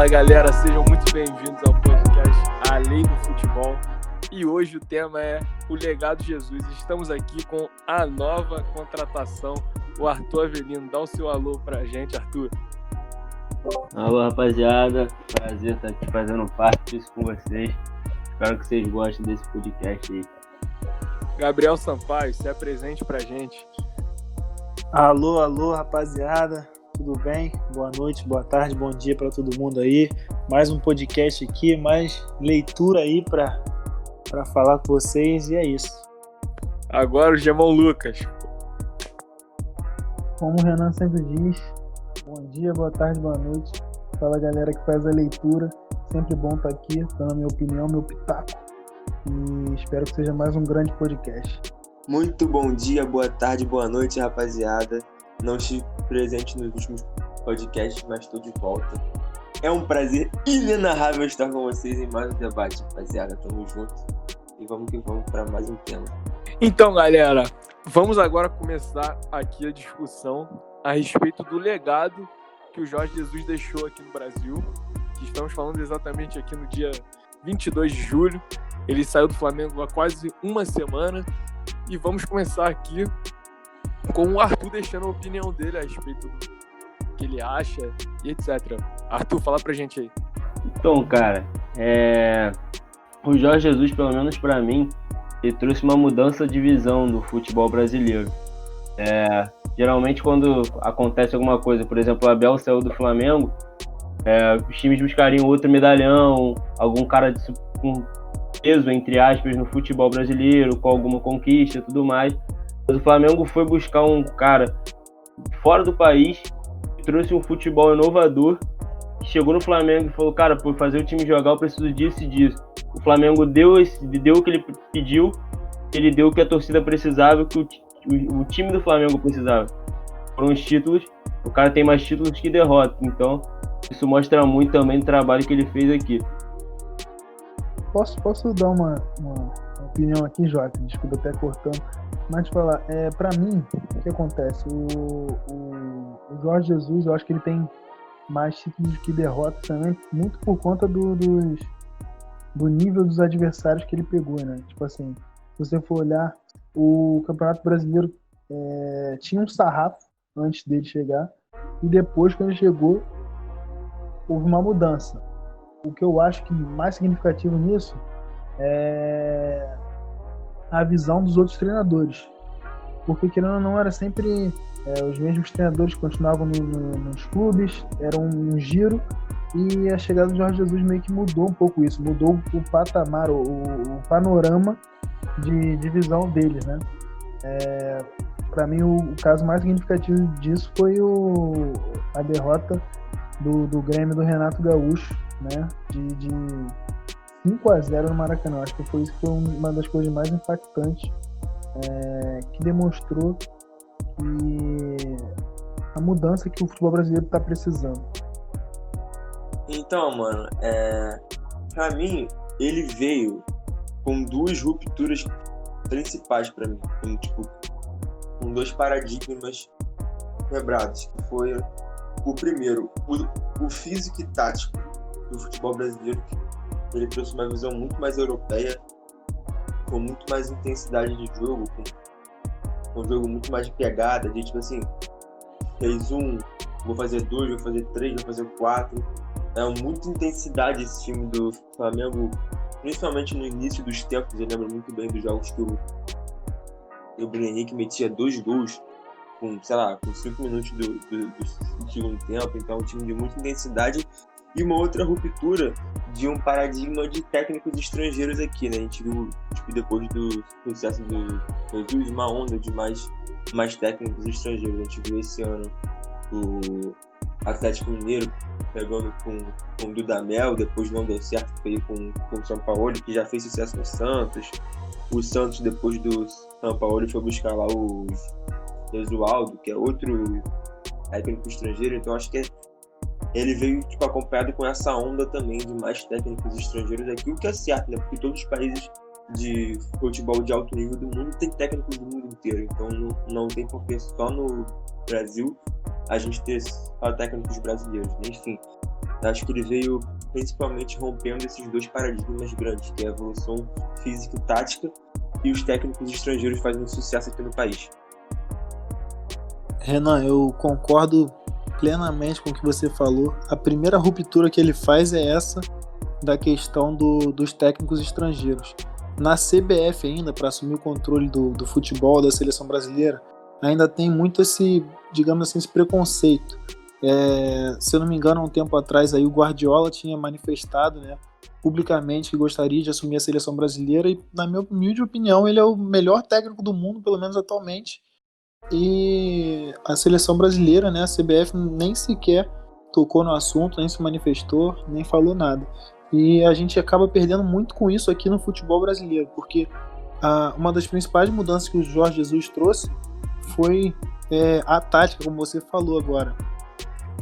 Fala galera, sejam muito bem-vindos ao podcast Além do Futebol. E hoje o tema é o legado de Jesus. Estamos aqui com a nova contratação, o Arthur Avelino. Dá o seu alô pra gente, Arthur. Alô, rapaziada. Prazer estar aqui fazendo parte disso com vocês. Espero que vocês gostem desse podcast aí. Gabriel Sampaio, se apresente pra gente. Alô, rapaziada. Tudo bem? Boa noite, boa tarde, bom dia para todo mundo aí. Mais um podcast aqui, mais leitura aí para falar com vocês e é isso. Agora o Gemão Lucas. Como o Renan sempre diz, bom dia, boa tarde, boa noite. Fala galera que faz a leitura. Sempre bom estar aqui, dando a minha opinião, meu pitaco. E espero que seja mais um grande podcast. Muito bom dia, boa tarde, boa noite, rapaziada. Não estive presente nos últimos podcasts, mas estou de volta. É um prazer inenarrável estar com vocês em mais um debate, rapaziada. Tamo junto e vamos que vamos para mais um tema. Então, galera, vamos agora começar aqui a discussão a respeito do legado que o Jorge Jesus deixou aqui no Brasil. Estamos falando exatamente aqui no dia 22 de julho. Ele saiu do Flamengo há quase uma semana. E vamos começar aqui com o Arthur deixando a opinião dele a respeito do que ele acha e etc. Arthur, fala pra gente aí. Então, cara, o Jorge Jesus, pelo menos pra mim, ele trouxe uma mudança de visão do futebol brasileiro. Geralmente, quando acontece alguma coisa, por exemplo, o Abel saiu do Flamengo, os times buscariam outro medalhão, algum cara com peso, entre aspas, no futebol brasileiro, com alguma conquista e tudo mais. Mas o Flamengo foi buscar um cara fora do país, que trouxe um futebol inovador, que chegou no Flamengo e falou, cara, por fazer o time jogar eu preciso disso e disso. O Flamengo deu o que ele pediu, ele deu o que a torcida precisava, que o time do Flamengo precisava. Foram os títulos, o cara tem mais títulos que derrotas, então isso mostra muito também do trabalho que ele fez aqui. Posso dar uma opinião aqui, Joaquim? Desculpa até cortando. Mas falar, pra mim, o que acontece? O Jorge Jesus, eu acho que ele tem mais títulos que derrotas também, muito por conta do nível dos adversários que ele pegou, né? Tipo assim, se você for olhar, o Campeonato Brasileiro tinha um sarrafo antes dele chegar, e depois, quando ele chegou, houve uma mudança. O que eu acho que mais significativo nisso é a visão dos outros treinadores. Porque, querendo ou não, era sempre os mesmos treinadores que continuavam nos clubes, era um giro, e a chegada do Jorge Jesus meio que mudou um pouco isso, mudou o patamar, o panorama de visão deles, né? Para mim, o caso mais significativo disso foi a derrota do Grêmio do Renato Gaúcho, né? De 5-0 no Maracanã. Acho que isso que foi uma das coisas mais impactantes, que demonstrou que a mudança que o futebol brasileiro está precisando. Então, mano, pra mim, ele veio com duas rupturas principais pra mim, com dois paradigmas quebrados, que foi o primeiro, o físico e tático do futebol brasileiro. Ele trouxe uma visão muito mais europeia, com muito mais intensidade de jogo, com um jogo muito mais de pegada, de tipo assim, fez vou fazer 2, vou fazer 3, vou fazer 4. Muita intensidade esse time do Flamengo, principalmente no início dos tempos. Eu lembro muito bem dos jogos que o Bruno Henrique metia 2 gols com 5 minutos do segundo tempo. Então, um time de muita intensidade. E uma outra ruptura de um paradigma de técnicos estrangeiros aqui, né? A gente viu, depois do sucesso do Jesus, uma onda de mais técnicos estrangeiros. A gente viu esse ano o Atlético Mineiro pegando com o Dudamel, depois não deu certo, foi com o São Paulo, que já fez sucesso no Santos. O Santos, depois do São Paulo, foi buscar lá o Jesualdo, que é outro técnico estrangeiro. Então, acho que ele veio acompanhado com essa onda também de mais técnicos estrangeiros aqui, o que é certo, né? Porque todos os países de futebol de alto nível do mundo tem técnicos do mundo inteiro. Então não tem por que só no Brasil a gente ter só técnicos brasileiros. Enfim, Eu acho que ele veio principalmente rompendo esses dois paradigmas grandes, que é a evolução física e tática e os técnicos estrangeiros fazendo sucesso aqui no país. Renan, eu concordo plenamente com o que você falou. A primeira ruptura que ele faz é essa da questão dos técnicos estrangeiros. Na CBF ainda, para assumir o controle do futebol da seleção brasileira, ainda tem muito esse, digamos assim, esse preconceito. Se eu não me engano, há um tempo atrás aí, o Guardiola tinha manifestado, né, publicamente que gostaria de assumir a seleção brasileira e, na minha humilde opinião, ele é o melhor técnico do mundo, pelo menos atualmente. E a seleção brasileira, né, a CBF, nem sequer tocou no assunto, nem se manifestou, nem falou nada. E a gente acaba perdendo muito com isso aqui no futebol brasileiro, porque uma das principais mudanças que o Jorge Jesus trouxe foi a tática, como você falou agora.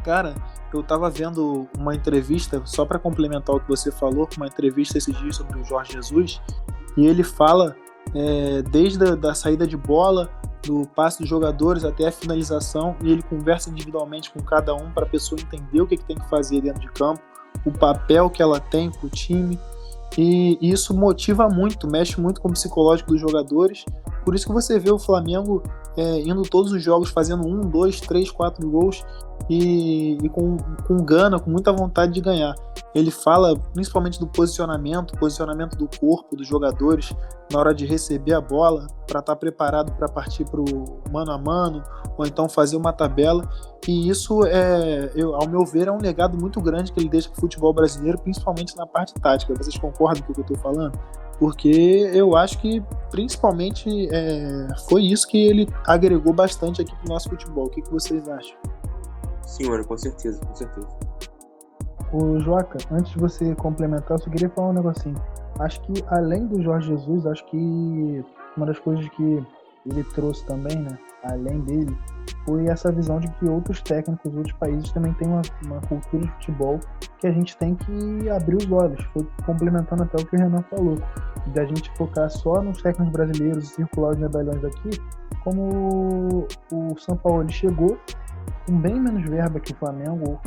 Cara, eu tava vendo uma entrevista, só para complementar o que você falou, uma entrevista esses dias sobre o Jorge Jesus, e ele fala desde a saída de bola, do passe dos jogadores até a finalização, e ele conversa individualmente com cada um para a pessoa entender o que tem que fazer dentro de campo, o papel que ela tem para o time, e isso motiva muito, mexe muito com o psicológico dos jogadores. Por isso que você vê o Flamengo indo todos os jogos fazendo 1, 2, 3, 4 gols e com gana, com muita vontade de ganhar. Ele fala principalmente do posicionamento do corpo dos jogadores na hora de receber a bola, para estar preparado para partir para o mano a mano, ou então fazer uma tabela. E isso, ao meu ver, é um legado muito grande que ele deixa para o futebol brasileiro, principalmente na parte tática. Vocês concordam com o que eu estou falando? Porque eu acho que, principalmente, foi isso que ele agregou bastante aqui para o nosso futebol. O que vocês acham? Sim, mano, com certeza, com certeza. Ô, Joaca, antes de você complementar, eu só queria falar um negocinho. Acho que, além do Jorge Jesus, acho que uma das coisas que ele trouxe também, né, além dele, foi essa visão de que outros técnicos, outros países também têm uma cultura de futebol que a gente tem que abrir os olhos. Foi complementando até o que o Renan falou, da gente focar só nos técnicos brasileiros e circular os medalhões aqui, como o São Paulo chegou com bem menos verba que o Flamengo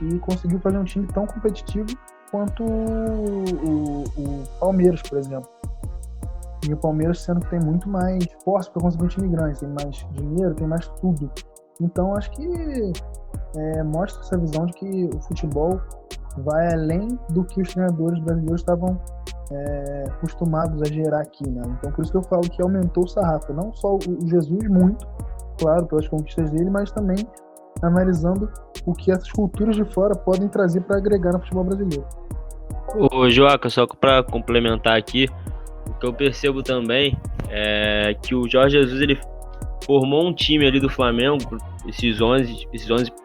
e conseguiu fazer um time tão competitivo quanto o Palmeiras, por exemplo. E o Palmeiras, sendo que tem muito mais força para conseguir um time grande, tem mais dinheiro, tem mais tudo. Então, acho que mostra essa visão de que o futebol vai além do que os treinadores brasileiros estavam acostumados a gerar aqui, né? Então, por isso que eu falo que aumentou o sarrafo. Não só o Jesus muito, claro, pelas conquistas dele, mas também analisando o que essas culturas de fora podem trazer para agregar no futebol brasileiro. Ô, Joaca, só para complementar aqui, o que eu percebo também é que o Jorge Jesus, ele formou um time ali do Flamengo, esses 11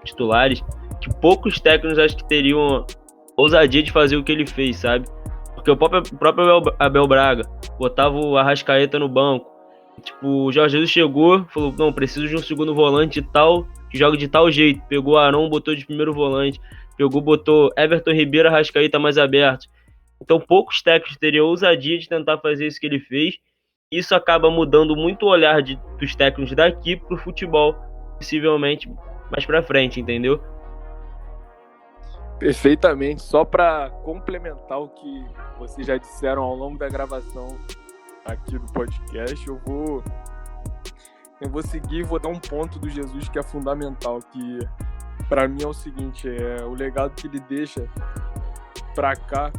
titulares, que poucos técnicos acho que teriam ousadia de fazer o que ele fez, sabe? Porque o próprio Abel Braga botava o Arrascaeta no banco. Tipo, o Jorge Jesus chegou, falou, não, preciso de um segundo volante e tal, que joga de tal jeito. Pegou o Arão, botou de primeiro volante. Botou Everton Ribeiro, Arrascaeta mais aberto. Então poucos técnicos teriam ousadia de tentar fazer isso que ele fez. Isso acaba mudando muito o olhar dos técnicos daqui pro futebol, possivelmente mais pra frente, entendeu? Perfeitamente. Só para complementar o que vocês já disseram ao longo da gravação aqui do podcast, eu vou seguir e vou dar um ponto do Jesus que é fundamental, que para mim é o seguinte, o legado que ele deixa para cá,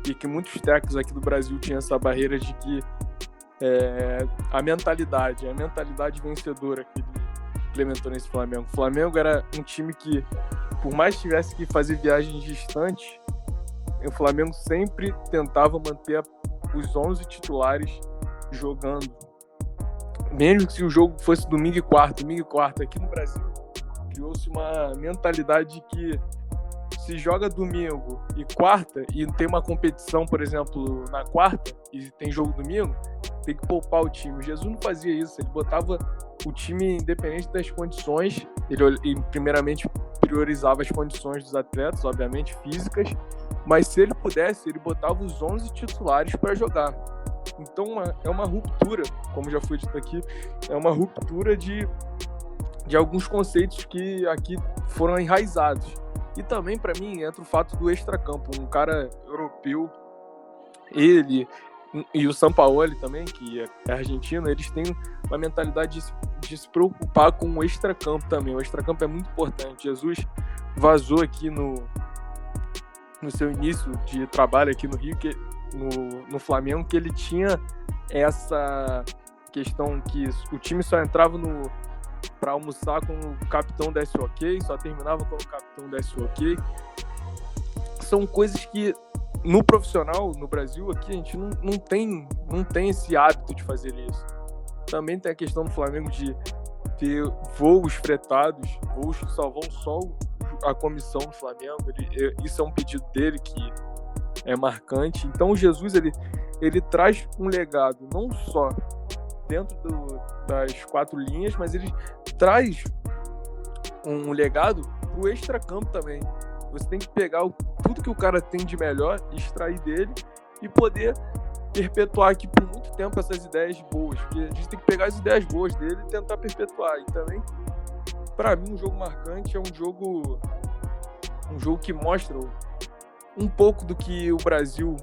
e que muitos técnicos aqui do Brasil tinham essa barreira de que a mentalidade vencedora que ele implementou nesse Flamengo. O Flamengo era um time que, por mais que tivesse que fazer viagens distantes, o Flamengo sempre tentava manter os 11 titulares jogando. Mesmo que se o jogo fosse domingo e quarta. Aqui no Brasil, criou-se uma mentalidade de que se joga domingo e quarta e tem uma competição, por exemplo, na quarta e tem jogo domingo, tem que poupar o time. O Jesus não fazia isso, ele botava o time independente das condições, ele primeiramente priorizava as condições dos atletas, obviamente físicas, mas se ele pudesse, ele botava os 11 titulares para jogar. Então é uma ruptura, como já foi dito aqui, é uma ruptura de alguns conceitos que aqui foram enraizados. E também, para mim, entra o fato do extracampo. Um cara europeu, ele e o Sampaoli também, que é argentino, eles têm uma mentalidade de se preocupar com o extracampo também. O extracampo é muito importante. Jesus vazou aqui no seu início de trabalho aqui no Rio, no Flamengo, que ele tinha essa questão que o time só entrava para almoçar quando o capitão desse ok, só terminava quando o capitão desse ok. São coisas que no profissional, no Brasil, aqui a gente não tem esse hábito de fazer isso. Também tem a questão do Flamengo de ter voos fretados, voos que só vão só a comissão do Flamengo. Isso é um pedido dele que é marcante. Então o Jesus ele traz um legado não só dentro das 4 linhas, mas ele traz um legado pro extracampo também. Você tem que pegar tudo que o cara tem de melhor, extrair dele e poder perpetuar aqui por muito tempo essas ideias boas, porque a gente tem que pegar as ideias boas dele e tentar perpetuar. E também, para mim, um jogo marcante é um jogo que mostra um pouco do que o Brasil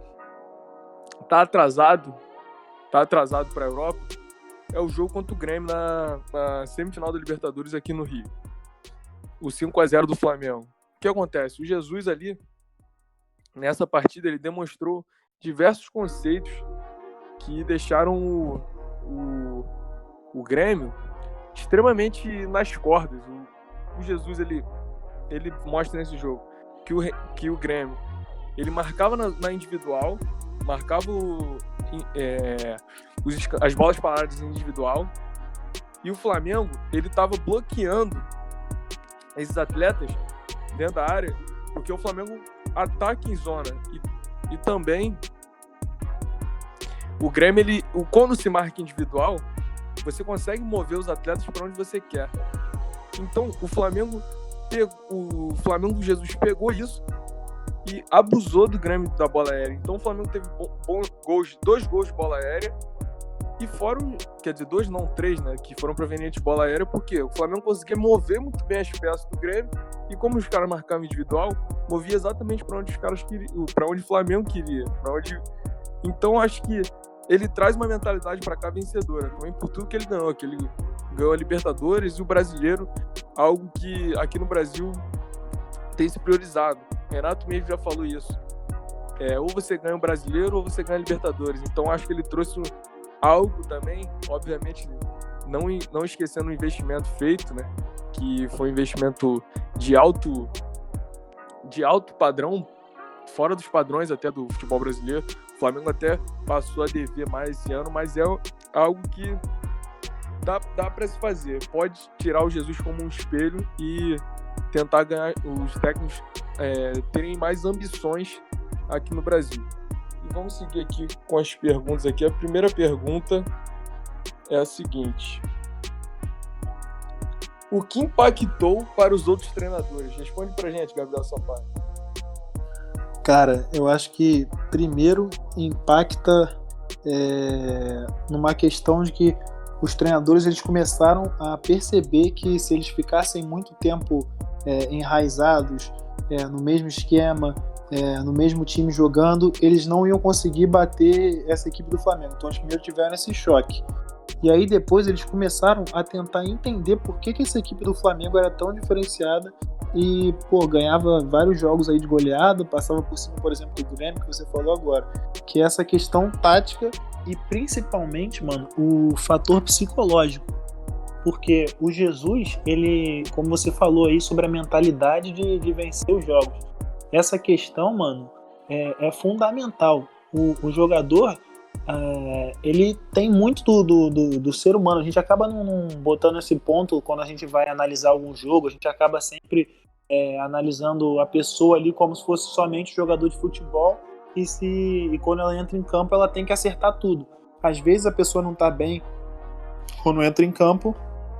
tá atrasado para a Europa. É o jogo contra o Grêmio na semifinal da Libertadores aqui no Rio. O 5-0 do Flamengo. O que acontece? O Jesus ali, nessa partida, ele demonstrou diversos conceitos que deixaram o Grêmio extremamente nas cordas. O Jesus, ele mostra nesse jogo que o Grêmio, ele marcava na individual, marcava as bolas paradas individual, e o Flamengo, ele estava bloqueando esses atletas dentro da área, porque o Flamengo ataca em zona, e também o Grêmio, quando se marca individual, você consegue mover os atletas para onde você quer. Então o Flamengo do Jesus pegou isso e abusou do Grêmio da bola aérea. Então o Flamengo teve dois gols de bola aérea, e foram, quer dizer, 2 não, 3, né, que foram provenientes de bola aérea, porque o Flamengo conseguia mover muito bem as peças do Grêmio, e como os caras marcavam individual, movia exatamente para onde os caras queriam, para onde o Flamengo queria, Então acho que ele traz uma mentalidade para cá vencedora, também por tudo que ele ganhou, a Libertadores e o Brasileiro, algo que aqui no Brasil tem se priorizado. Renato mesmo já falou isso. Ou você ganha o Brasileiro ou você ganha a Libertadores. Então acho que ele trouxe algo também, obviamente, não esquecendo o investimento feito, né? Que foi um investimento de alto padrão, fora dos padrões até do futebol brasileiro. O Flamengo até passou a dever mais esse ano, mas é algo que dá para se fazer. Pode tirar o Jesus como um espelho e tentar ganhar, os técnicos terem mais ambições aqui no Brasil. E vamos seguir aqui com as perguntas aqui. A primeira pergunta é a seguinte: o que impactou para os outros treinadores? Responde pra gente, Gabriel Sampaio. Cara, eu acho que primeiro impacta numa questão de que os treinadores, eles começaram a perceber que se eles ficassem muito tempo enraizados no mesmo esquema, no mesmo time jogando, eles não iam conseguir bater essa equipe do Flamengo. Então eles primeiro tiveram esse choque. E aí depois eles começaram a tentar entender por que essa equipe do Flamengo era tão diferenciada e, ganhava vários jogos aí de goleada, passava por cima, por exemplo, do Grêmio, que você falou agora. Que é essa questão tática e principalmente, mano, o fator psicológico. Porque o Jesus, ele, como você falou aí sobre a mentalidade de vencer os jogos, essa questão, mano, é fundamental. O jogador, ele tem muito do ser humano. A gente acaba não botando esse ponto quando a gente vai analisar algum jogo. A gente acaba sempre analisando a pessoa ali como se fosse somente jogador de futebol, e quando ela entra em campo ela tem que acertar tudo. Às vezes a pessoa não tá bem quando entra em campo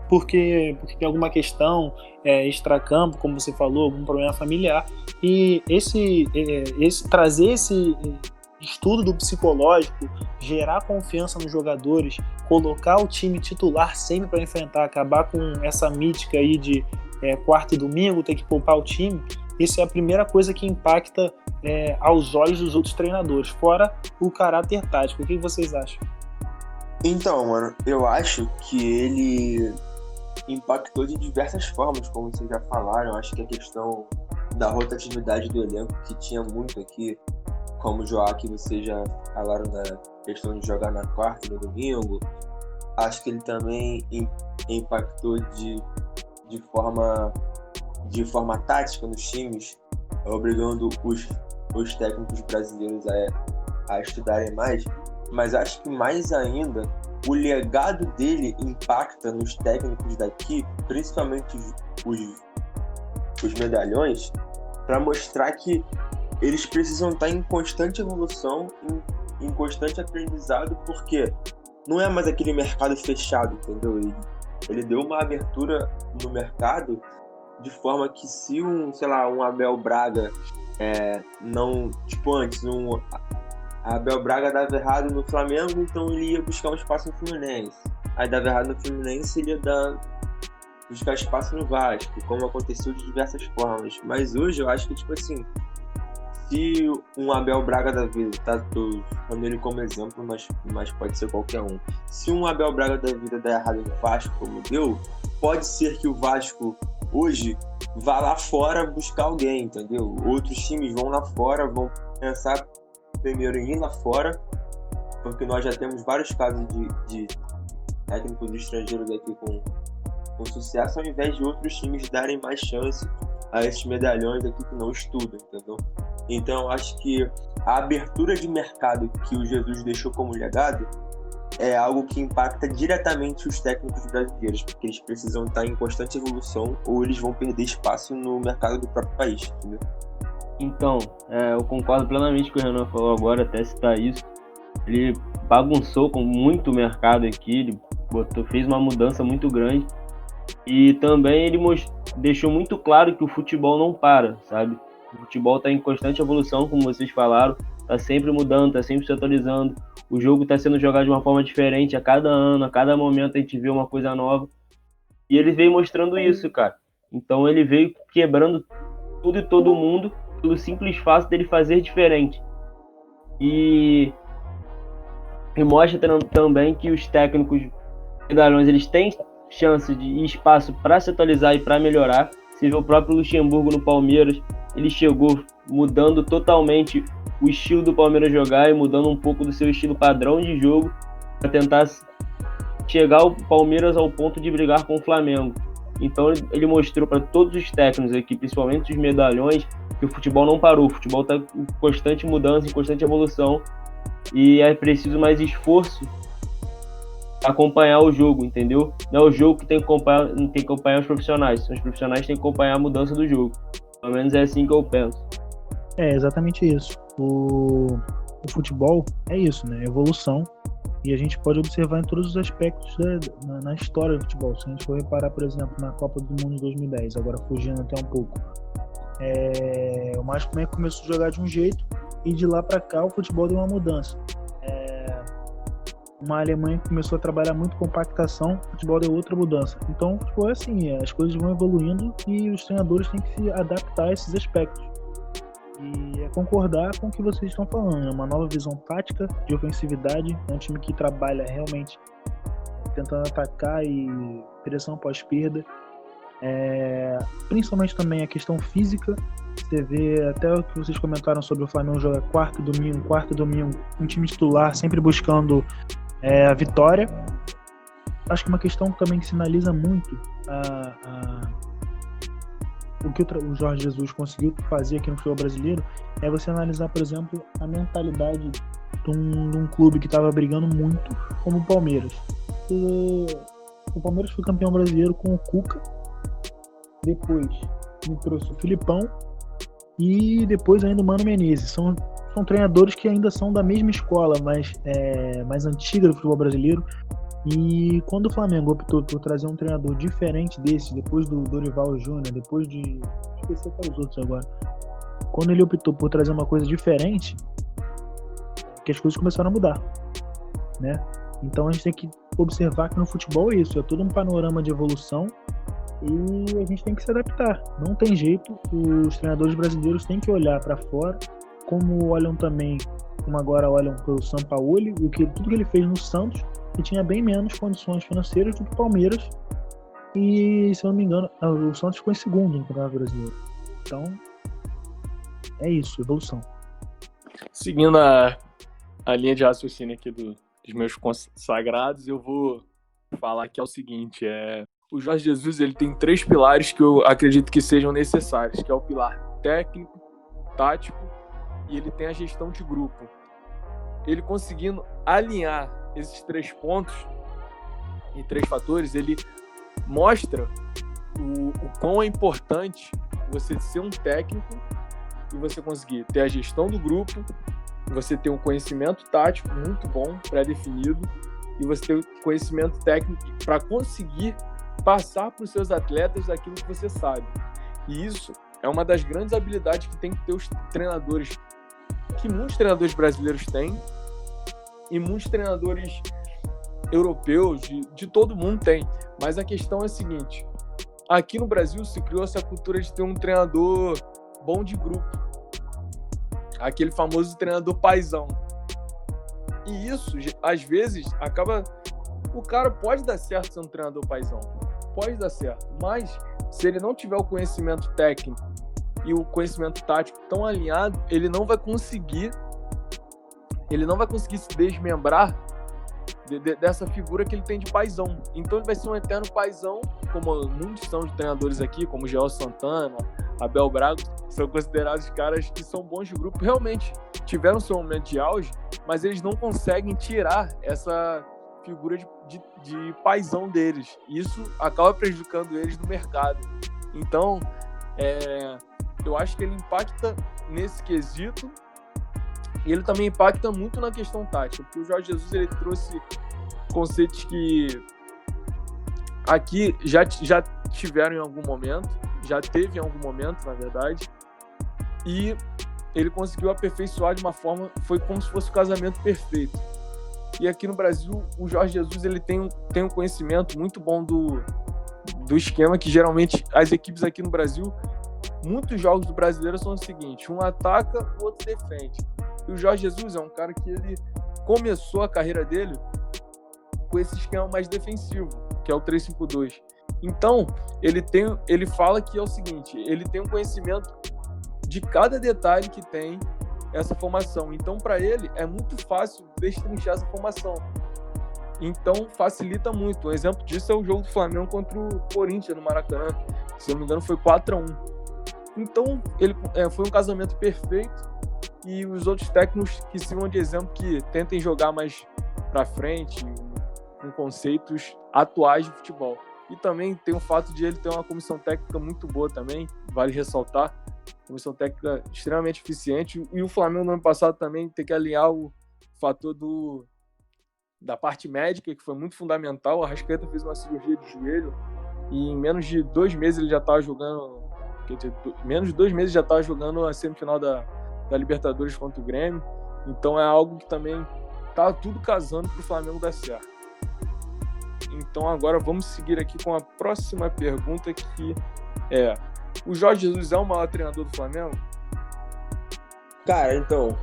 porque tem alguma questão extracampo, como você falou, algum problema familiar, e trazer esse estudo do psicológico, gerar confiança nos jogadores, colocar o time titular sempre para enfrentar, acabar com essa mítica aí de quarta e domingo ter que poupar o time. isso é a primeira coisa que impacta aos olhos dos outros treinadores, fora o caráter tático. O que vocês acham? Então, mano, eu acho que ele impactou de diversas formas, como vocês já falaram. Eu acho que a questão da rotatividade do elenco, que tinha muito aqui, como o Joá, que vocês já falaram da questão de jogar na quarta e no domingo. Acho que ele também impactou de forma tática nos times, obrigando os técnicos brasileiros a estudarem mais. Mas acho que mais ainda o legado dele impacta nos técnicos daqui, principalmente os medalhões, para mostrar que eles precisam estar em constante evolução, em constante aprendizado, porque não é mais aquele mercado fechado, entendeu? Ele deu uma abertura no mercado de forma que se um Abel Braga não, tipo antes, a Abel Braga dava errado no Flamengo, então ele ia buscar um espaço no Fluminense. Aí dava errado no Fluminense, ele ia buscar espaço no Vasco, como aconteceu de diversas formas. Mas hoje eu acho que, tipo assim, se um Abel Braga da vida, tá? Tô usando ele como exemplo, mas pode ser qualquer um. Se um Abel Braga da vida der errado no Vasco, como deu, pode ser que o Vasco hoje vá lá fora buscar alguém, entendeu? Outros times vão lá fora, vão pensar primeiro em ir lá fora, porque nós já temos vários casos de técnicos estrangeiros aqui com sucesso, ao invés de outros times darem mais chance a esses medalhões aqui que não estudam, entendeu? Então, acho que a abertura de mercado que o Jesus deixou como legado é algo que impacta diretamente os técnicos brasileiros, porque eles precisam estar em constante evolução ou eles vão perder espaço no mercado do próprio país, entendeu? Então, eu concordo plenamente com o Renan falou agora, até citar isso. Ele bagunçou com muito o mercado aqui, ele fez uma mudança muito grande. E também ele deixou muito claro que o futebol não para, sabe? O futebol está em constante evolução, como vocês falaram, está sempre mudando, está sempre se atualizando. O jogo está sendo jogado de uma forma diferente a cada ano, a cada momento a gente vê uma coisa nova. E ele veio mostrando isso, cara. Então ele veio quebrando tudo e todo mundo pelo simples fato dele fazer diferente. E mostra também que os técnicos medalhões, eles têm chance de espaço para se atualizar e para melhorar. Você vê o próprio Luxemburgo no Palmeiras, ele chegou mudando totalmente o estilo do Palmeiras jogar e mudando um pouco do seu estilo padrão de jogo para tentar chegar o Palmeiras ao ponto de brigar com o Flamengo. Então ele mostrou para todos os técnicos aqui, principalmente os medalhões, que o futebol não parou, o futebol está em constante mudança, em constante evolução e é preciso mais esforço para acompanhar o jogo, entendeu? Não é o jogo que tem que acompanhar os profissionais, são os profissionais que têm que acompanhar a mudança do jogo. Pelo menos é assim que eu penso. É exatamente isso. O futebol é isso, né? Evolução. E a gente pode observar em todos os aspectos na história do futebol. Se a gente for reparar, por exemplo, na Copa do Mundo de 2010, agora fugindo até um pouco, o Mágico começou a jogar de um jeito e de lá para cá o futebol deu uma mudança. Uma Alemanha que começou a trabalhar muito compactação, o futebol deu outra mudança. Então, o futebol é assim, as coisas vão evoluindo e os treinadores têm que se adaptar a esses aspectos. E concordar com o que vocês estão falando, é uma nova visão tática de ofensividade, é um time que trabalha realmente tentando atacar e pressão pós-perda. Principalmente também a questão física. Você vê até o que vocês comentaram sobre o Flamengo jogar quarto e domingo, um time titular sempre buscando a vitória. Acho que uma questão também que sinaliza muito o que o Jorge Jesus conseguiu fazer aqui no futebol brasileiro é você analisar, por exemplo, a mentalidade de um clube que estava brigando muito, como o Palmeiras. O Palmeiras foi campeão brasileiro com o Cuca, depois me trouxe o Filipão e depois ainda o Mano Menezes. São treinadores que ainda são da mesma escola, mais antiga do futebol brasileiro. E quando o Flamengo optou por trazer um treinador diferente desse, depois do Dorival Júnior, depois de... esqueci até os outros agora. Quando ele optou por trazer uma coisa diferente, que as coisas começaram a mudar, né? Então a gente tem que observar que no futebol é isso, é todo um panorama de evolução E a gente tem que se adaptar. Não tem jeito. Os treinadores brasileiros têm que olhar para fora, como olham também, como agora olham para o Sampaoli, tudo que ele fez no Santos, que tinha bem menos condições financeiras do que o Palmeiras. E, se eu não me engano, o Santos ficou em segundo no Campeonato Brasileiro. Então, é isso, evolução. Seguindo a linha de raciocínio aqui dos meus consagrados, eu vou falar que é o seguinte, o Jorge Jesus ele tem 3 pilares que eu acredito que sejam necessários, que é o pilar técnico, tático e ele tem a gestão de grupo. Ele conseguindo alinhar esses 3 pontos e 3 fatores, ele mostra o quão é importante você ser um técnico e você conseguir ter a gestão do grupo, você ter um conhecimento tático muito bom, pré-definido, e você ter o conhecimento técnico para conseguir passar para os seus atletas daquilo que você sabe. E isso é uma das grandes habilidades que tem que ter os treinadores, que muitos treinadores brasileiros têm, e muitos treinadores europeus, de todo mundo tem. Mas a questão é a seguinte, aqui no Brasil se criou essa cultura de ter um treinador bom de grupo, aquele famoso treinador paizão. E isso, às vezes, acaba... O cara pode dar certo sendo um treinador paizão, pode dar certo, mas se ele não tiver o conhecimento técnico e o conhecimento tático tão alinhado, ele não vai conseguir se desmembrar dessa figura que ele tem de paizão. Então ele vai ser um eterno paizão, como muitos são de treinadores aqui, como Gelson Santana, Abel Braga, são considerados caras que são bons de grupo, realmente tiveram seu momento de auge, mas eles não conseguem tirar essa figura de paizão deles. Isso acaba prejudicando eles no mercado. Então, eu acho que ele impacta nesse quesito e ele também impacta muito na questão tática, porque o Jorge Jesus ele trouxe conceitos que aqui já tiveram em algum momento, já teve em algum momento, na verdade, e ele conseguiu aperfeiçoar de uma forma, foi como se fosse o casamento perfeito. E aqui no Brasil, o Jorge Jesus ele tem um conhecimento muito bom do esquema, que geralmente as equipes aqui no Brasil, muitos jogos do brasileiro são o seguinte, um ataca, o outro defende. E o Jorge Jesus é um cara que ele começou a carreira dele com esse esquema mais defensivo, que é o 3-5-2. Então, ele fala que é o seguinte, ele tem um conhecimento de cada detalhe que tem essa formação. Então, para ele, é muito fácil destrinchar essa formação. Então, facilita muito. Um exemplo disso é o jogo do Flamengo contra o Corinthians no Maracanã. Se eu não me engano, foi 4-1. Então, ele foi um casamento perfeito. E os outros técnicos que sirvam de exemplo, que tentem jogar mais para frente, com conceitos atuais de futebol. E também tem o fato de ele ter uma comissão técnica muito boa também, vale ressaltar. Comissão técnica extremamente eficiente. E o Flamengo no ano passado também tem que alinhar o fator da parte médica, que foi muito fundamental. O Arrascaeta fez uma cirurgia de joelho e em menos de 2 meses ele já estava jogando, menos de 2 meses já estava jogando a semifinal da Libertadores contra o Grêmio. Então é algo que também tá tudo casando para o Flamengo dar certo. Então agora vamos seguir aqui com a próxima pergunta, que é: o Jorge Jesus é o maior treinador do Flamengo? Cara, então,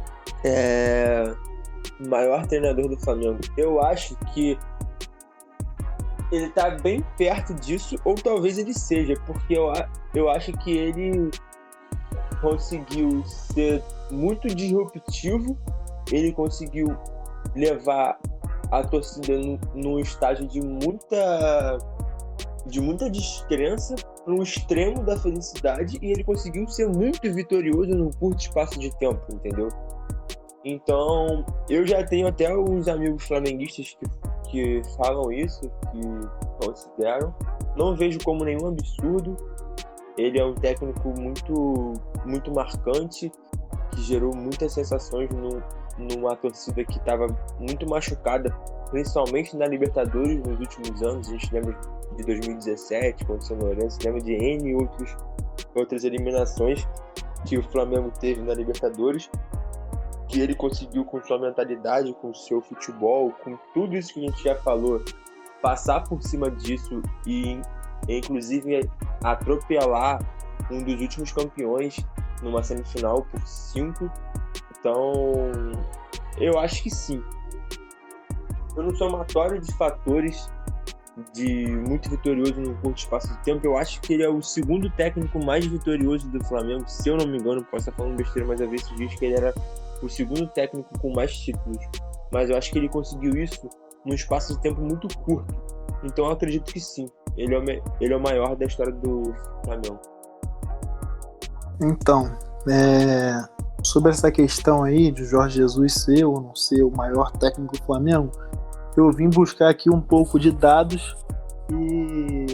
o maior treinador do Flamengo, eu acho que ele tá bem perto disso, ou talvez ele seja, porque eu acho que ele conseguiu ser muito disruptivo, ele conseguiu levar a torcida num estágio de muita descrença para um extremo da felicidade, e ele conseguiu ser muito vitorioso num curto espaço de tempo, entendeu? Então, eu já tenho até uns amigos flamenguistas que falam isso, que consideram. Não vejo como nenhum absurdo. Ele é um técnico muito, muito marcante, que gerou muitas sensações numa torcida que estava muito machucada, principalmente na Libertadores nos últimos anos. A gente lembra de 2017, contra o São Lourenço, lembra de N outras eliminações que o Flamengo teve na Libertadores, que ele conseguiu, com sua mentalidade, com seu futebol, com tudo isso que a gente já falou, passar por cima disso e e inclusive atropelar um dos últimos campeões numa semifinal por 5. Então, eu acho que sim. Pelo somatório de fatores de muito vitorioso num curto espaço de tempo, eu acho que ele é o segundo técnico mais vitorioso do Flamengo. Se eu não me engano, posso estar falando besteira, mas eu vi esses dias que ele era o segundo técnico com mais títulos. Mas eu acho que ele conseguiu isso num espaço de tempo muito curto. Então eu acredito que sim. Ele é o maior da história do Flamengo. Então, sobre essa questão aí de Jorge Jesus ser ou não ser o maior técnico do Flamengo, eu vim buscar aqui um pouco de dados e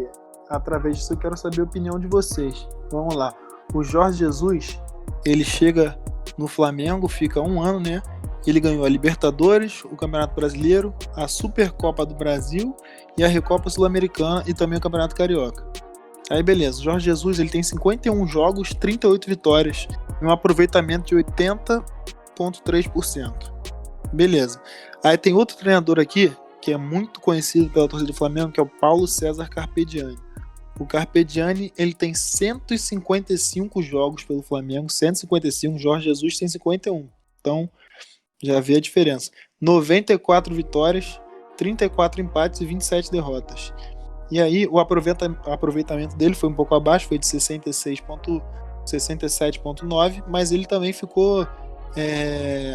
através disso eu quero saber a opinião de vocês. Vamos lá. O Jorge Jesus, ele chega no Flamengo, fica 1 ano, né? Ele ganhou a Libertadores, o Campeonato Brasileiro, a Supercopa do Brasil e a Recopa Sul-Americana e também o Campeonato Carioca. Aí beleza, o Jorge Jesus ele tem 51 jogos, 38 vitórias e um aproveitamento de 80,3%. Beleza. Aí tem outro treinador aqui, que é muito conhecido pela torcida do Flamengo, que é o Paulo César Carpegiani. O Carpegiani, ele tem 155 jogos pelo Flamengo, 155, Jorge Jesus tem 51. Então, já vê a diferença. 94 vitórias, 34 empates e 27 derrotas. E aí, o aproveitamento dele foi um pouco abaixo, foi de 67,9, mas ele também ficou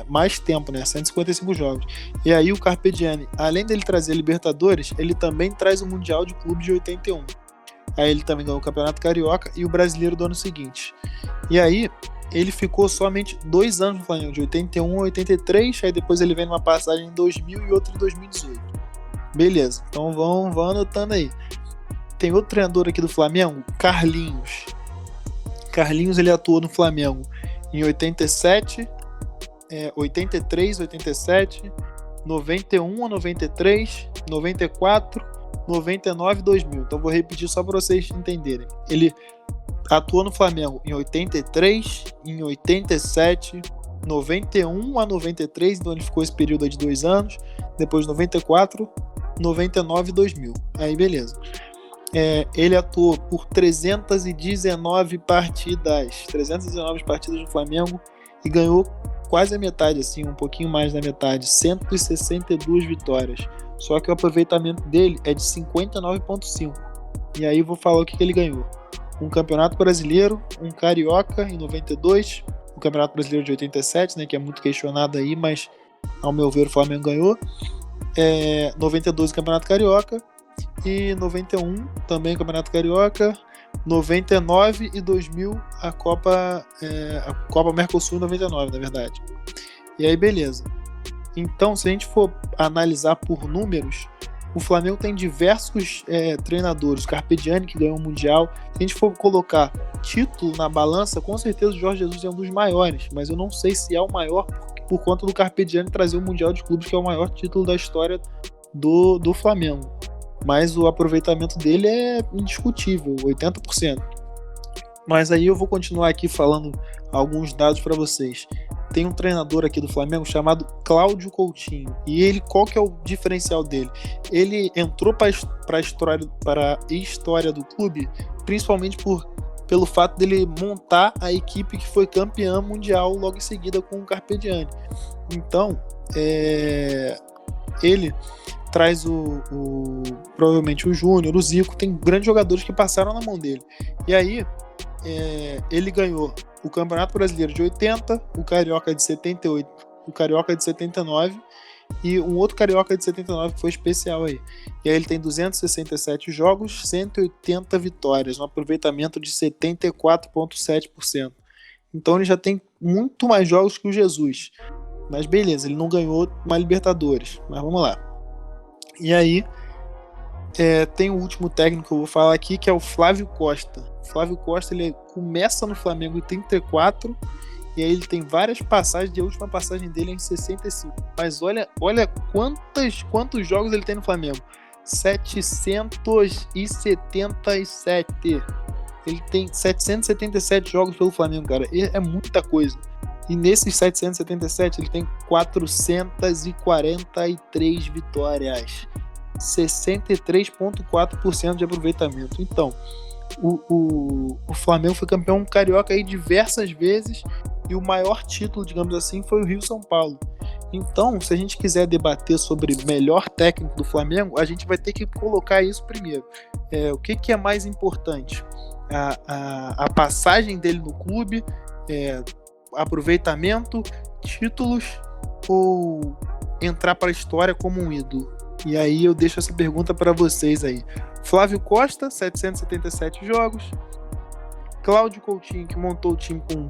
mais tempo, né? 155 jogos. E aí, o Carpegiani, além dele trazer a Libertadores, ele também traz o Mundial de Clubes de 81. Aí ele também ganhou o Campeonato Carioca e o Brasileiro do ano seguinte. E aí, ele ficou somente 2 anos no Flamengo, de 81 a 83, aí depois ele vem numa passagem em 2000 e outra em 2018. Beleza, então vão anotando aí. Tem outro treinador aqui do Flamengo, Carlinhos. Carlinhos, ele atuou no Flamengo em 87, 83, 87, 91 a 93, 94, 99 e 2000. Então vou repetir só para vocês entenderem. Ele atuou no Flamengo em 83, em 87, 91 a 93, então ele ficou esse período aí de 2 anos, depois 94, 99 e 2000. Aí beleza. Ele atuou por 319 partidas no Flamengo e ganhou quase a metade, assim, um pouquinho mais da metade, 162 vitórias. Só que o aproveitamento dele é de 59,5. E aí eu vou falar o que ele ganhou. Um Campeonato Brasileiro, um Carioca em 92, o Campeonato Brasileiro de 87, né, que é muito questionado aí, mas ao meu ver o Flamengo ganhou. 92 o Campeonato Carioca e 91 também o Campeonato Carioca, 99 e 2000 a Copa Mercosul 99, na verdade. E aí beleza. Então, se a gente for analisar por números, o Flamengo tem diversos treinadores. O Carpegiani, que ganhou o Mundial. Se a gente for colocar título na balança, com certeza o Jorge Jesus é um dos maiores, mas eu não sei se é o maior por conta do Carpegiani trazer o Mundial de Clubes, que é o maior título da história do Flamengo. Mas o aproveitamento dele é indiscutível, 80%. Mas aí eu vou continuar aqui falando alguns dados para vocês. Tem um treinador aqui do Flamengo chamado Cláudio Coutinho. E ele, qual que é o diferencial dele? Ele entrou para a história do clube, principalmente pelo fato dele montar a equipe que foi campeã mundial logo em seguida com o Carpegiani. Então, ele traz provavelmente o Júnior, o Zico, tem grandes jogadores que passaram na mão dele. E aí, ele ganhou o Campeonato Brasileiro de 80, o Carioca de 78, o Carioca de 79 e um outro Carioca de 79 que foi especial aí. E aí ele tem 267 jogos, 180 vitórias, um aproveitamento de 74,7%. Então ele já tem muito mais jogos que o Jesus. Mas beleza, ele não ganhou uma Libertadores. Mas vamos lá. E aí, tem o último técnico que eu vou falar aqui, que é o Flávio Costa. O Flávio Costa, ele começa no Flamengo em 34, e aí ele tem várias passagens, e a última passagem dele é em 65. Mas olha quantos jogos ele tem no Flamengo. 777. Ele tem 777 jogos pelo Flamengo, cara. É muita coisa. E nesses 777 ele tem 443 vitórias. 63,4% de aproveitamento. Então, o Flamengo foi campeão carioca aí diversas vezes e o maior título, digamos assim, foi o Rio-São Paulo. Então, se a gente quiser debater sobre melhor técnico do Flamengo, a gente vai ter que colocar isso primeiro. O que é mais importante? A passagem dele no clube, aproveitamento, títulos ou entrar para a história como um ídolo? E aí eu deixo essa pergunta para vocês aí. Flávio Costa, 777 jogos. Cláudio Coutinho, que montou o time com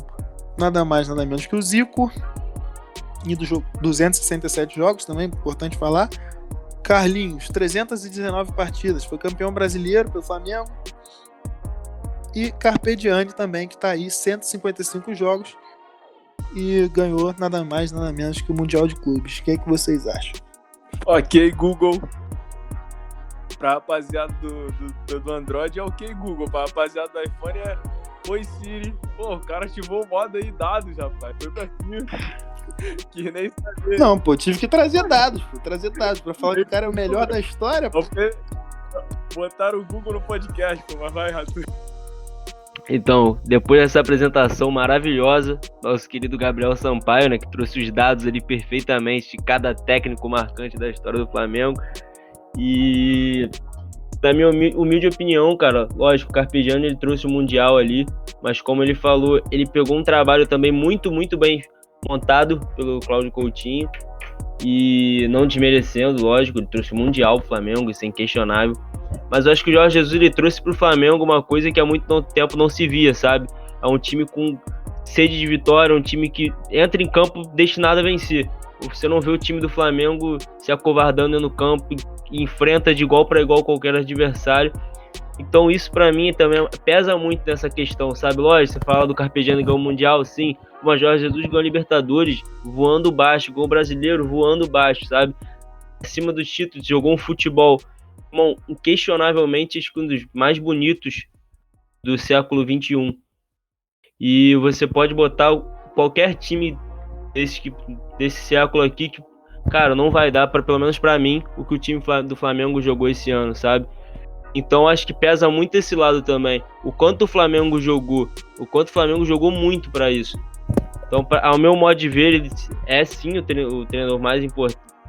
nada mais, nada menos que o Zico. E do jogo 267 jogos, também importante falar. Carlinhos, 319 partidas, foi campeão brasileiro pelo Flamengo. E Carpegiani também, que está aí, 155 jogos e ganhou nada mais, nada menos que o Mundial de Clubes. O que é que vocês acham? Ok, Google. Pra rapaziada do Android é ok, Google. Pra rapaziada do iPhone é Oi, Siri. Pô, o cara ativou o modo aí, dados, rapaz. Foi pra cima. Que nem sabia. Não, pô, tive que trazer dados, pra falar que o cara é o melhor da história, pô. Botaram o Google no podcast, pô, mas vai, Rato. Então, depois dessa apresentação maravilhosa, nosso querido Gabriel Sampaio, né, que trouxe os dados ali perfeitamente de cada técnico marcante da história do Flamengo. E, na minha humilde opinião, cara, lógico, o Carpegiani ele trouxe o Mundial ali, mas como ele falou, ele pegou um trabalho também muito, muito bem montado pelo Cláudio Coutinho e não desmerecendo, lógico, ele trouxe o Mundial pro Flamengo, isso é inquestionável. Mas eu acho que o Jorge Jesus ele trouxe pro Flamengo uma coisa que há muito tempo não se via, sabe? É um time com sede de vitória, um time que entra em campo destinado a vencer. Você não vê o time do Flamengo se acovardando no campo e enfrenta de igual para igual qualquer adversário. Então isso pra mim também pesa muito nessa questão, sabe? Lógico, você fala do Carpegiani ganhou o Mundial, sim, mas Jorge Jesus ganhou a Libertadores voando baixo, ganhou o Brasileiro voando baixo, sabe? Acima dos títulos, jogou um futebol inquestionavelmente um dos mais bonitos do século XXI. E você pode botar qualquer time desse século aqui que, cara, não vai dar, pelo menos pra mim, o que o time do Flamengo jogou esse ano, sabe? Então acho que pesa muito esse lado também. O quanto o Flamengo jogou muito pra isso. Então, ao meu modo de ver, ele é sim o treinador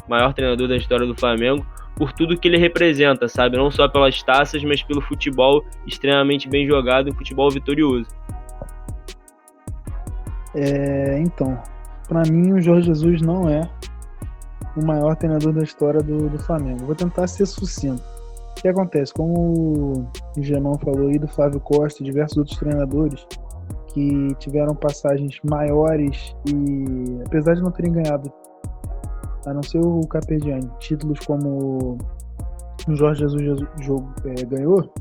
maior treinador da história do Flamengo, por tudo que ele representa, sabe? Não só pelas taças, mas pelo futebol extremamente bem jogado e futebol vitorioso. Então, pra mim o Jorge Jesus não é o maior treinador da história do Flamengo. Vou tentar ser sucinto. O que acontece? Como o Gemão falou aí do Flávio Costa e diversos outros treinadores que tiveram passagens maiores e, apesar de não terem ganhado, a não ser o Carpegiani, títulos como o Jorge Jesus ganhou,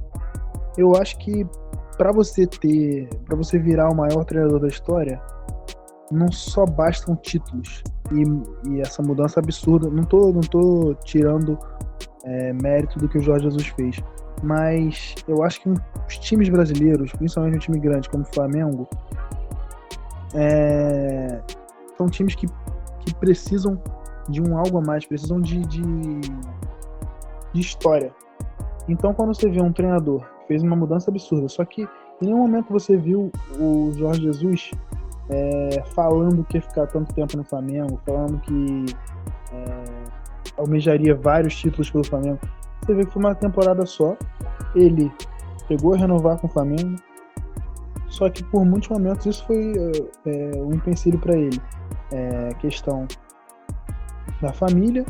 eu acho que para você virar o maior treinador da história, não só bastam títulos e essa mudança absurda. Não tô tirando mérito do que o Jorge Jesus fez, mas eu acho que os times brasileiros, principalmente um time grande como o Flamengo, são times que precisam de algo a mais, precisam de história. Então, quando você vê um treinador que fez uma mudança absurda, só que em nenhum momento você viu o Jorge Jesus falando que ia ficar tanto tempo no Flamengo, falando que almejaria vários títulos pelo Flamengo. Você vê que foi uma temporada só, ele pegou a renovar com o Flamengo, só que por muitos momentos isso foi um empecilho para ele. Questão da família,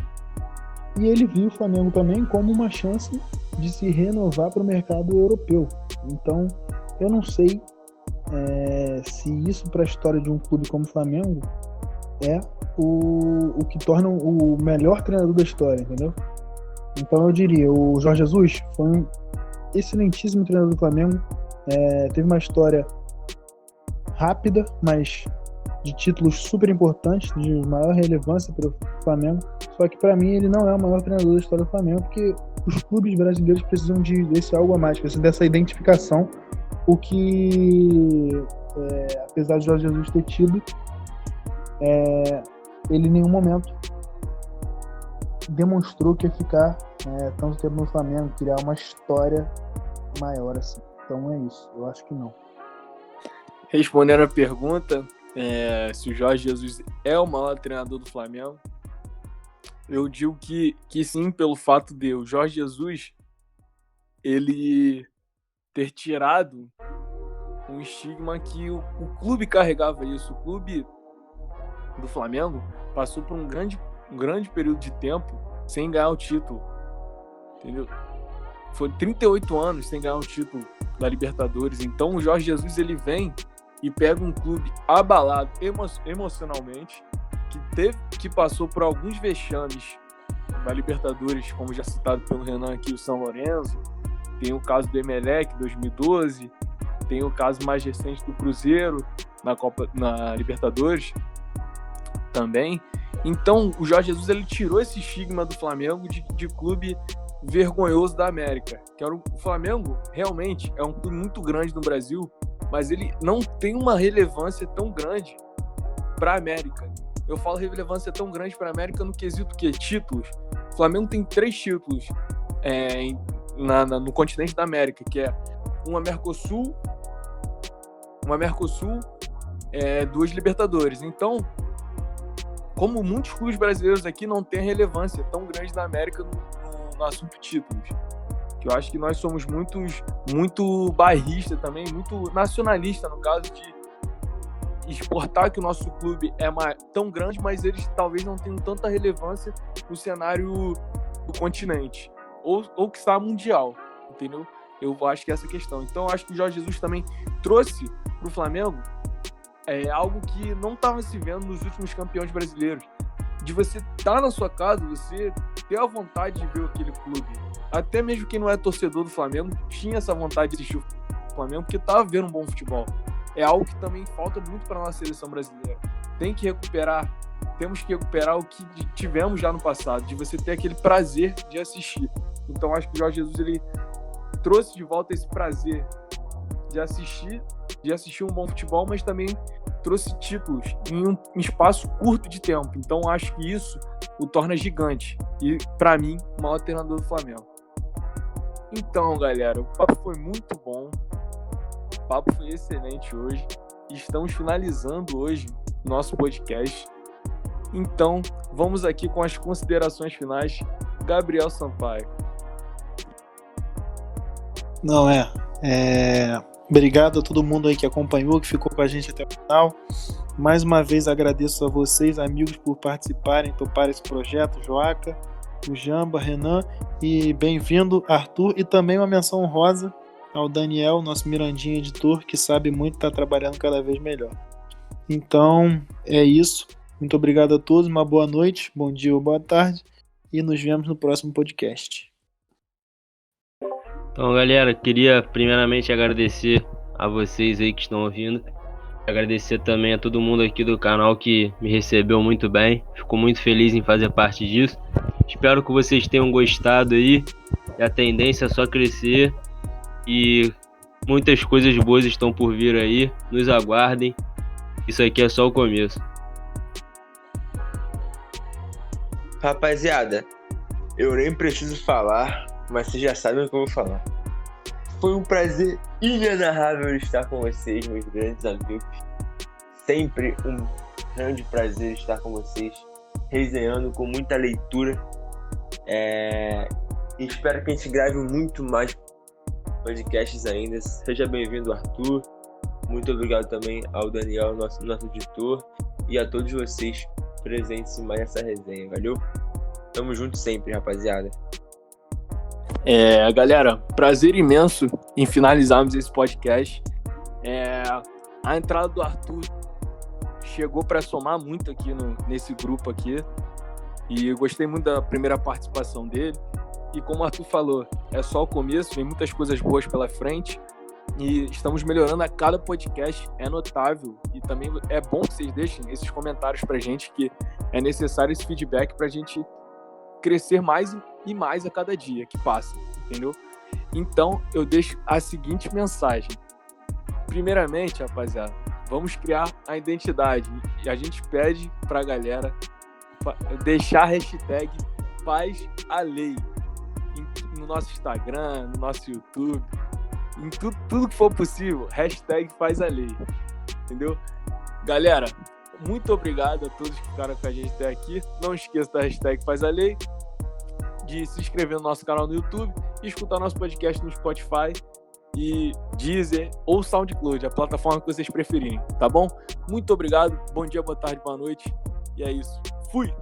e ele viu o Flamengo também como uma chance de se renovar para o mercado europeu. Então eu não sei se isso para a história de um clube como o Flamengo é o que torna o melhor treinador da história, entendeu? Então eu diria, o Jorge Jesus foi um excelentíssimo treinador do Flamengo, teve uma história rápida, mas de títulos super importantes, de maior relevância para o Flamengo. Só que para mim ele não é o maior treinador da história do Flamengo, porque os clubes brasileiros precisam desse algo a mais, precisam dessa identificação, o que, apesar de Jorge Jesus ter tido, ele em nenhum momento demonstrou que ia ficar tanto tempo no Flamengo, criar uma história maior, assim. Então é isso, eu acho que não. Respondendo a pergunta, se o Jorge Jesus é o maior treinador do Flamengo, eu digo que sim, pelo fato de o Jorge Jesus ele ter tirado um estigma que o clube carregava isso. O clube do Flamengo passou por um grande período de tempo sem ganhar o título, entendeu? Foi 38 anos sem ganhar o título da Libertadores. Então o Jorge Jesus ele vem e pega um clube abalado emocionalmente, que passou por alguns vexames da Libertadores, como já citado pelo Renan aqui, o São Lourenço. Tem o caso do Emelec, 2012. Tem o caso mais recente do Cruzeiro na Libertadores também. Então, o Jorge Jesus ele tirou esse estigma do Flamengo de clube vergonhoso da América. O Flamengo realmente é um clube muito grande no Brasil, mas ele não tem uma relevância tão grande para a América. Eu falo relevância tão grande para a América no quesito que títulos. O Flamengo tem 3 títulos no continente da América, que é uma Mercosul, 2 Libertadores. Então, como muitos clubes brasileiros aqui não têm relevância tão grande na América no assunto títulos, que eu acho que nós somos muito bairrista também, muito nacionalista no caso de exportar que o nosso clube é tão grande, mas eles talvez não tenham tanta relevância no cenário do continente, ou que está mundial, entendeu? Eu acho que é essa questão. Então, eu acho que o Jorge Jesus também trouxe para o Flamengo algo que não estava se vendo nos últimos campeões brasileiros. De você estar na sua casa, você ter a vontade de ver aquele clube. Até mesmo quem não é torcedor do Flamengo tinha essa vontade de assistir o Flamengo, porque estava vendo um bom futebol. É algo que também falta muito para a nossa seleção brasileira. Temos que recuperar o que tivemos já no passado, de você ter aquele prazer de assistir. Então, acho que o Jorge Jesus ele trouxe de volta esse prazer de assistir um bom futebol, mas também trouxe títulos em um espaço curto de tempo. Então, acho que isso o torna gigante. E, para mim, o maior treinador do Flamengo. Então, galera, o papo foi muito bom. O papo foi excelente hoje. Estamos finalizando hoje o nosso podcast. Então, vamos aqui com as considerações finais. Gabriel Sampaio. Obrigado a todo mundo aí que acompanhou, que ficou com a gente até o final. Mais uma vez agradeço a vocês, amigos, por participarem, toparem esse projeto, Joaca, o Jamba, Renan, e bem-vindo, Arthur, e também uma menção honrosa ao Daniel, nosso Mirandinha editor, que sabe muito e está trabalhando cada vez melhor. Então, é isso. Muito obrigado a todos, uma boa noite, bom dia ou boa tarde, e nos vemos no próximo podcast. Então, galera, queria primeiramente agradecer a vocês aí que estão ouvindo. Agradecer também a todo mundo aqui do canal que me recebeu muito bem. Fico muito feliz em fazer parte disso. Espero que vocês tenham gostado aí. A tendência é só crescer. E muitas coisas boas estão por vir aí. Nos aguardem. Isso aqui é só o começo. Rapaziada, eu nem preciso falar, mas vocês já sabem o que eu vou falar. Foi um prazer inenarrável estar com vocês, meus grandes amigos. Sempre um grande prazer estar com vocês, resenhando com muita leitura. Espero que a gente grave muito mais podcasts ainda. Seja bem-vindo, Arthur. Muito obrigado também ao Daniel, nosso editor, e a todos vocês presentes em mais essa resenha. Valeu? Tamo junto sempre, rapaziada. Galera, prazer imenso em finalizarmos esse podcast. A entrada do Arthur chegou para somar muito aqui nesse grupo aqui, e eu gostei muito da primeira participação dele. E como o Arthur falou, é só o começo, vem muitas coisas boas pela frente e estamos melhorando a cada podcast, é notável. E também é bom que vocês deixem esses comentários pra gente, que é necessário esse feedback pra gente crescer mais e mais a cada dia que passa, entendeu? Então, eu deixo a seguinte mensagem. Primeiramente, rapaziada, vamos criar a identidade. E a gente pede pra galera deixar a hashtag Paz a Lei. no nosso Instagram, no nosso YouTube, em tudo que for possível, #faz a lei, entendeu? Galera, muito obrigado a todos que ficaram com a gente até aqui. Não esqueça da #faz a lei, de se inscrever no nosso canal no YouTube e escutar nosso podcast no Spotify e Deezer ou SoundCloud, a plataforma que vocês preferirem, tá bom? Muito obrigado, bom dia, boa tarde, boa noite, e é isso. Fui!